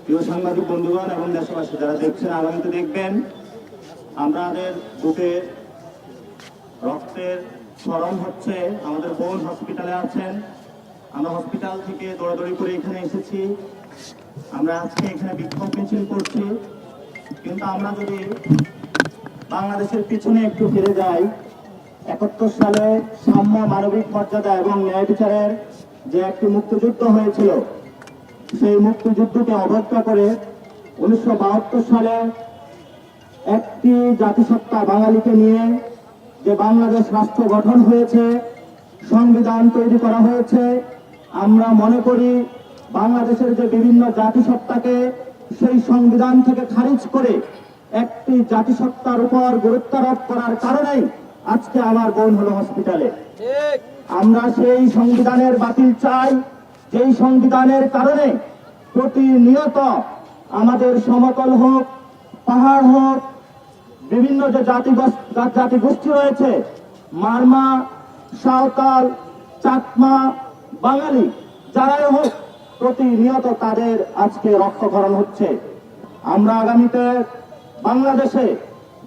প্রিয় সাংবাদিক বন্ধুগণ এবং দেশবাসী যারা দেখছেন, আগামীতে দেখবেন আমাদের বুকে রক্তের সরণ হচ্ছে। আমাদের বোন হসপিটালে আছেন, আমরা হসপিটাল থেকে দৌড়াদৌড়ি করে এখানে এসেছি। আমরা আজকে এখানে বিক্ষোভ মিছিল করছি, কিন্তু আমরা যদি বাংলাদেশের পিছনে একটু ফিরে যাই, 71 সালে সাম্য, মানবিক মর্যাদা এবং ন্যায় বিচারের যে একটি মুক্তিযুদ্ধ হয়েছিল, সেই মুক্তিযুদ্ধকে অবজ্ঞা করে 1972 সালে একটি জাতিসত্তা বাঙালিকে নিয়ে যে বাংলাদেশ রাষ্ট্র গঠন হয়েছে, সংবিধান তৈরি করা হয়েছে, আমরা মনে করি বাংলাদেশের যে বিভিন্ন জাতিসত্তাকে সেই সংবিধান থেকে খারিজ করে একটি জাতিসত্তার উপর গুরুত্বারোপ করার কারণেই আজকে আমার বোন হলো হসপিটালে। আমরা সেই সংবিধানের বাতিল চাই, যেই সংবিধানের কারণে প্রতিনিয়ত আমাদের সমতল হোক, পাহাড় হোক, বিভিন্ন যে জাতিগোষ্ঠী রয়েছে, মারমা, সাঁওতাল, চাকমা, বাঙালি যারাই হোক, প্রতিনিয়ত তাদের আজকে রক্তক্ষরণ হচ্ছে। আমরা আগামীতে বাংলাদেশে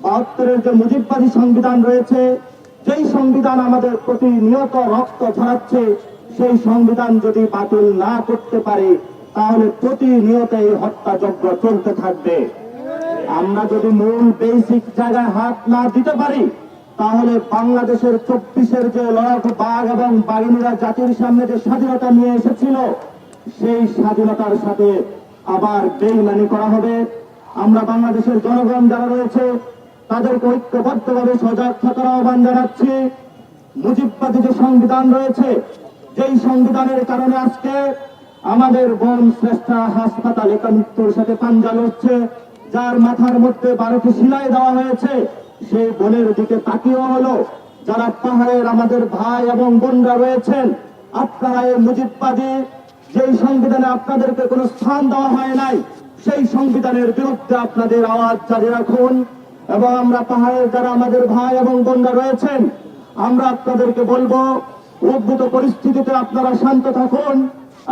72-এর যে মুজিববাদী সংবিধান রয়েছে, যেই সংবিধান আমাদের প্রতিনিয়ত রক্ত ঝরাচ্ছে, সেই সংবিধান যদি বাতিল না করতে পারি তাহলে প্রতিনিয়ত এই হত্যাযজ্ঞ চলতে থাকবে। আমরা যদি মূল বেসিক জায়গায় হাত না দিতে পারি তাহলে বাংলাদেশের 24-এর যে লড়াকু বাঘ এবং বাঘিনীরা জাতির সামনে যে স্বাধীনতা নিয়ে এসেছিল, সেই স্বাধীনতার সাথে আবার বেইমানি করা হবে। আমরা বাংলাদেশের জনগণ যারা রয়েছে তাদেরকে ঐক্যবদ্ধভাবে সজাগ থাকার আহ্বান জানাচ্ছি। মুজিববাদী যে সংবিধান রয়েছে, যেই সংবিধানের কারণে আজকে আমাদের বোন শ্রেষ্ঠা হাসপাতালে মৃত্যুর সাথে পাঞ্জা লড়ছে, যার মাথার মধ্যে 12টি সেলাই দেওয়া হয়েছে, সেই বোনের দিকে তাকিয়েও হলো। যারা পাহাড়ের আমাদের ভাই এবং বোনরা রয়েছেন, আপনারা এই মুজিববাদী যেই সংবিধানে আপনাদেরকে কোনো স্থান দেওয়া হয় নাই, সেই সংবিধানের বিরুদ্ধে আপনাদের আওয়াজ জারি রাখুন। এবং আমরা পাহাড়ের যারা আমাদের ভাই এবং বোনরা রয়েছেন, আমরা আপনাদেরকে বলবো, উদ্ভূত পরিস্থিতিতে আপনারা শান্ত থাকুন।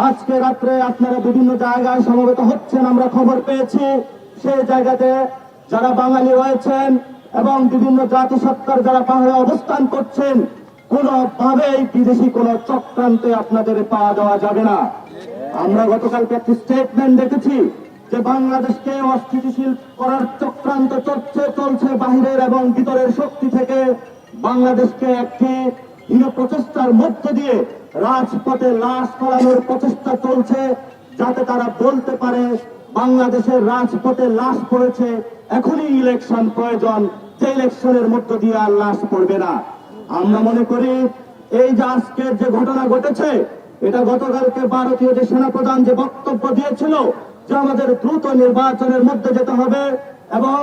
আজকে রাত্রে আপনারা বিভিন্ন জায়গায় সমবেত হচ্ছেন, আমরা খবর পেয়েছি। সেই জায়গাতে যারা বাঙালি রয়েছেন এবং বিভিন্ন জাতিসত্তার যারা পাহাড়ে অবস্থান করছেন, কোনোভাবেই বিদেশি কোন চক্রান্তে আপনাদের পাওয়া দেওয়া যাবে না। আমরা গতকালকে একটি স্টেটমেন্ট দেখেছি যে বাংলাদেশকে অস্থিতিশীল করার চক্রান্ত চলছে বাহিরের এবং ভিতরের শক্তি থেকে। বাংলাদেশকে একটি প্রচেষ্টার মধ্য দিয়ে রাজপথে লাশ ফলানোর প্রচেষ্টা চলছে, যাতে তারা বলতে পারে বাংলাদেশের রাজপথে লাশ পড়েছে, এখনই ইলেকশন প্রয়োজন, যে ইলেকশনের মধ্য দিয়ে আর লাশ পড়বে না। আমরা মনে করি এই যে আজকের যে ঘটনা ঘটেছে, এটা গতকালকে ভারতীয় যে সেনাপ্রধান যে বক্তব্য দিয়েছিল যে আমাদের দ্রুত নির্বাচনের মধ্যে যেতে হবে, এবং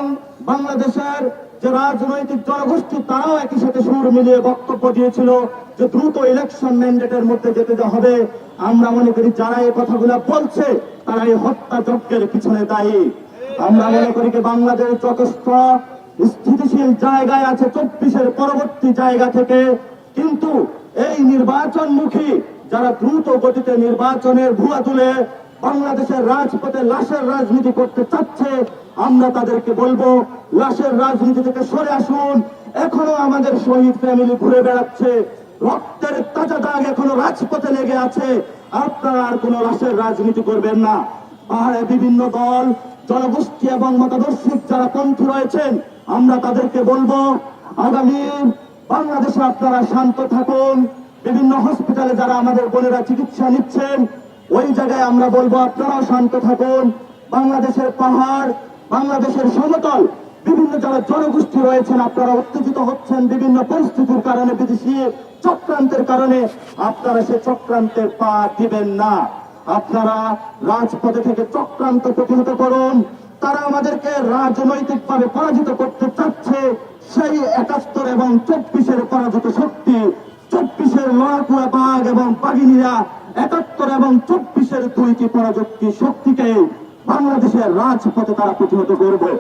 বাংলাদেশের যে রাজনৈতিক জনগোষ্ঠী তারাও একই সাথে সুর মিলিয়ে বক্তব্য দিয়েছিল যে দ্রুত ইলেকশন ম্যান্ডেটের মধ্যে যেতে হবে। আমরা মনে করি যারা এই কথাগুলো বলছে তারা এই হত্যাযজ্ঞের পিছনে দায়ী। আমরা মনে করি যে বাংলাদেশ যথেষ্ট স্থিতিশীল জায়গায় আছে 24-এর পরবর্তী জায়গা থেকে, কিন্তু এই নির্বাচনমুখী যারা দ্রুত গতিতে নির্বাচনের ভুয়া তুলে বাংলাদেশের রাজপথে লাশের রাজনীতি করতে চাচ্ছে, আমরা তাদেরকে বলবো লাশের রাজনীতি থেকে সরে আসুন। এখনো আমাদের শহীদ ফ্যামিলি ঘুরে বেড়াচ্ছে, রক্তের তাজা দাগ এখনো রাজপথে লেগে আছে। আপনারা আর কোন লাশের রাজনীতি করবেন না। পাহাড়ে বিভিন্ন দল, জনগোষ্ঠী এবং মতাদর্শিক যারা পন্থী রয়েছেন, আমরা তাদেরকে বলবো আগামী বাংলাদেশে আপনারা শান্ত থাকুন। বিভিন্ন হসপিটালে যারা আমাদের বোনেরা চিকিৎসা নিচ্ছেন, ওই জায়গায় আমরা বলবো আপনারাও শান্ত থাকুন। বাংলাদেশের পাহাড়, বাংলাদেশের সমতল, বিভিন্ন যারা জনগোষ্ঠী রয়েছেন, আপনারা উত্তেজিত হচ্ছেন বিভিন্ন পরিস্থিতির কারণে, বিদেশি চক্রান্তের কারণে। আপনারা সে চক্রান্তের পা দিবেন না। আপনারা রাজপথে থেকে চক্রান্ত প্রতিহত করুন। তারা আমাদেরকে রাজনৈতিকভাবে পরাজিত করতে চাচ্ছে। সেই 71 এবং 24-এর পরাজিত শক্তি, 24-এর লড়াকু বাঘ এবং বাঘিনীরা 71 এবং 24-এর দুইটি পরাজক্তি শক্তিকে বাংলাদেশের রাজপথে তারা প্রতিহত করবে।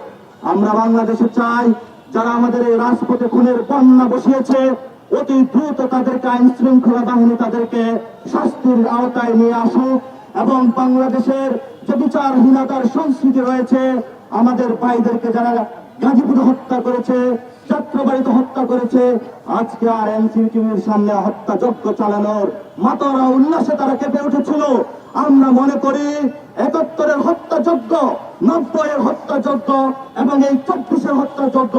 আমরা বাংলাদেশে চাই যারা আমাদের এই রাজপথে খুনের বন্যা বসিয়েছে, অতি দ্রুত তাদেরকে আইন শৃঙ্খলা বাহিনী তাদেরকে শাস্তির আওতায় নিয়ে আসুক, এবং বাংলাদেশের বিচারহীনতার সংস্কৃতি রয়েছে। আমাদের ভাইদেরকে যারা গাজীপুরে হত্যা করেছে, যাত্রাবাড়িতে হত্যা করেছে, আজকে আর এনসিটিভির সামনে হত্যাযজ্ঞ চালানোর মাতারা উল্লাসে তারা কেঁপে উঠেছিল। আমরা মনে করি ৭১-এর হত্যাযজ্ঞ, ৯০-এর হত্যাযজ্ঞ এবং এই ২৪-এর হত্যাযজ্ঞ,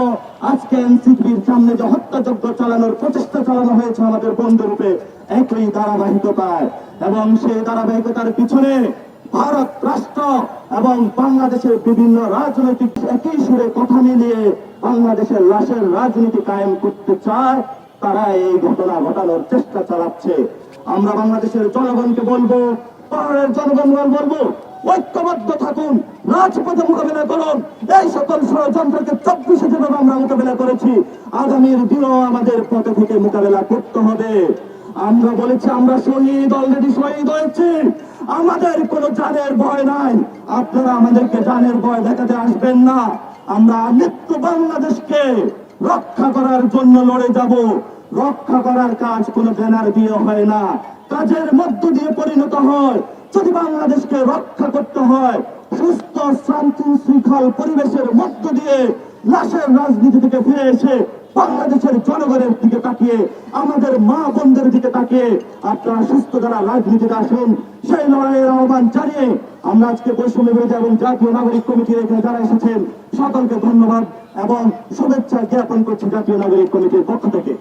আজকে এনসিপির সামনে যে হত্যাযজ্ঞ চালানোর প্রচেষ্টা চালানো হয়েছে আমাদের বন্ধুরূপে, একই ধারাবাহিকতায়। এবং সেই ধারাবাহিকতার পিছনে ভারত রাষ্ট্র এবং বাংলাদেশের বিভিন্ন রাজনৈতিক একই সুরে কথা মিলিয়ে বাংলাদেশের লাশের রাজনীতি কায়েম করতে চায়। তারা এই ঘটনা ঘটানোর চেষ্টা চালাচ্ছে। আমরা বাংলাদেশের জনগণকে বলবো, পাহাড়ের জনগণ বলবো, ঐক্যবদ্ধ থাকুন, রাজপথে মোকাবিলা করুন। এই সকল ষড়যন্ত্রকে ২৪-এ যেভাবে আমরা মোকাবিলা করেছি, আগামীর দিনও আমাদের পথে থেকে মোকাবিলা করতে হবে। আমরা বলেছি আমরা শহীদ, অলরেডি শহীদ হয়েছি, আমাদের কোনো জানের ভয় নাই। আপনারা আমাদেরকে জানের ভয় দেখাতে আসবেন না। আমরা মৃত্যু বাংলাদেশকে রক্ষা করার জন্য লড়ে যাব। রক্ষা করার কাজ কোনো ব্যানার দিয়ে হয় না, কাজের মধ্য দিয়ে পরিণত হয়। যদি বাংলাদেশকে রক্ষা করতে হয় সুস্থ শান্তি শৃঙ্খল পরিবেশের মধ্য দিয়ে, লাশের রাজনীতি থেকে ফিরে এসে বাংলাদেশের জনগণের দিকে তাকিয়ে, আমাদের মা বোনদের দিকে তাকিয়ে আপনারা সুস্থ যারা রাজনীতিতে আসুন, সেই লড়াইয়ের আহ্বান জানিয়ে আমরা আজকে বৈষম্য বিরোধী এবং জাতীয় নাগরিক কমিটির এখানে যারা এসেছেন সকলকে ধন্যবাদ এবং শুভেচ্ছা জ্ঞাপন করছি জাতীয় নাগরিক কমিটির পক্ষ থেকে।